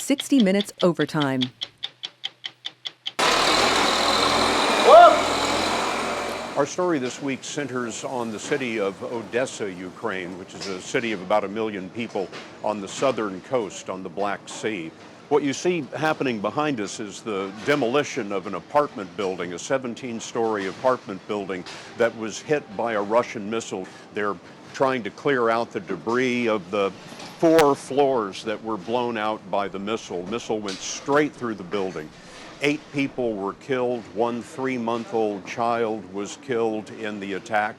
60 Minutes Overtime. Our story this week centers on the city of Odessa, Ukraine, which is a city of about 1 million people on the southern coast on the Black Sea. What you see happening behind us is the demolition of an apartment building, a 17-story apartment building that was hit by a Russian missile. They're trying to clear out the debris of the 4 floors that were blown out by the missile. The missile went straight through the building. 8 people were killed. 1 3-month-old child was killed in the attack.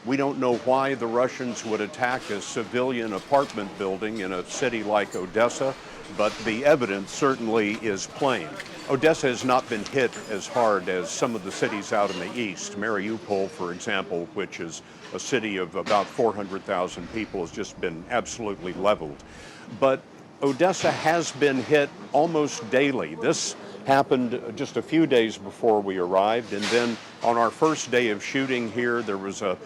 We don't know why the Russians would attack a civilian apartment building in a city like Odessa, but the evidence certainly is plain. Odessa has not been hit as hard as some of the cities out in the east. Mariupol, for example, which is a city of about 400,000 people, has just been absolutely leveled. But Odessa has been hit almost daily. This happened just a few days before we arrived, and then on our first day of shooting here, there was a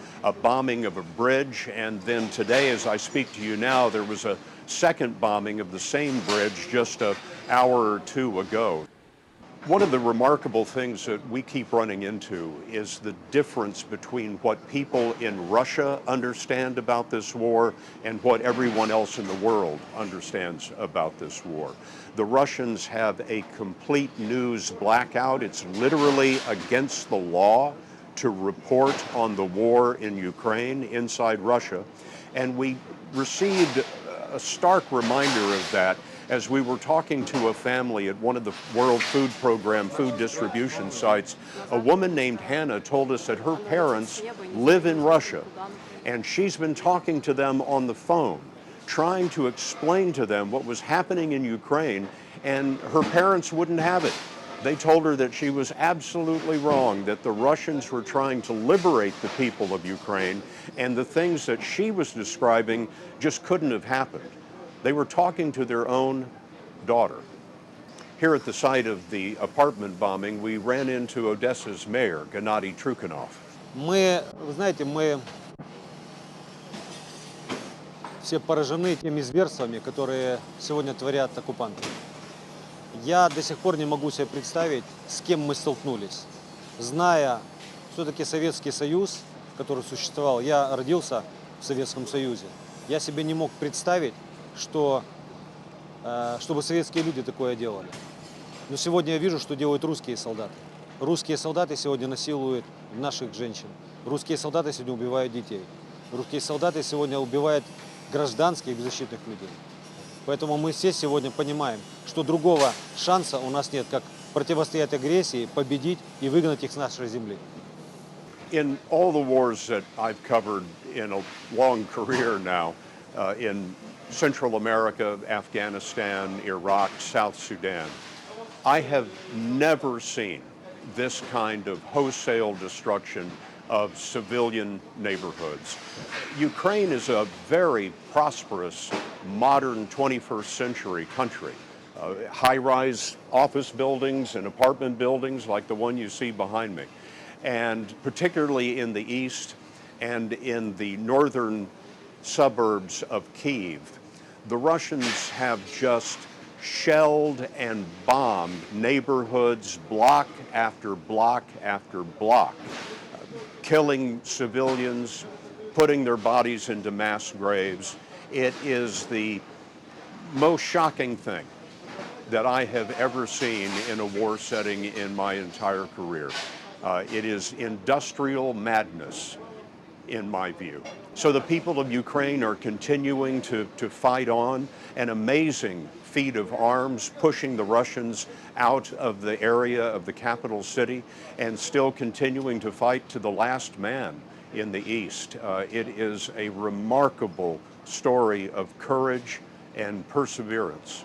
bombing of a bridge, and then today, as I speak to you now, there was a second bombing of the same bridge just an hour or 2 ago. One of the remarkable things that we keep running into is the difference between what people in Russia understand about this war and what everyone else in the world understands about this war. The Russians have a complete news blackout. It's literally against the law to report on the war in Ukraine inside Russia. And we received a stark reminder of that as we were talking to a family at one of the World Food Program food distribution sites. A woman named Hannah told us that her parents live in Russia, and she's been talking to them on the phone, trying to explain to them what was happening in Ukraine, and her parents wouldn't have it. They told her that she was absolutely wrong, that the Russians were trying to liberate the people of Ukraine, and the things that she was describing just couldn't have happened. They were talking to their own daughter. Here at the site of the apartment bombing, we ran into Odessa's mayor, Gennady Trukhanov. Мы все поражены теми зверствами, которые сегодня творят оккупанты. Я до сих пор не могу себе представить, с кем мы столкнулись. Зная, что таки Советский Союз, который существовал, я родился в Советском Союзе, я себе не мог представить, чтобы советские люди такое делали. Но сегодня я вижу, что делают русские солдаты. Русские солдаты сегодня насилуют наших женщин. Русские солдаты сегодня убивают детей. Русские солдаты сегодня убивают гражданских беззащитных людей. Поэтому мы все сегодня понимаем, что другого шанса у нас нет, как противостоять агрессии, победить и выгнать их с нашей земли. In all the wars that I've covered in a long career now, in Central America, Afghanistan, Iraq, South Sudan, I have never seen this kind of wholesale destruction of civilian neighborhoods. Ukraine is a very prosperous, modern 21st century country. High-rise office buildings and apartment buildings like the one you see behind me. And particularly in the east and in the northern suburbs of Kyiv, the Russians have just shelled and bombed neighborhoods block after block after block, killing civilians, putting their bodies into mass graves. It is the most shocking thing that I have ever seen in a war setting in my entire career. It is industrial madness, in my view. So the people of Ukraine are continuing to fight on, an amazing feat of arms, pushing the Russians out of the area of the capital city, and still continuing to fight to the last man in the east. It is a remarkable story of courage and perseverance.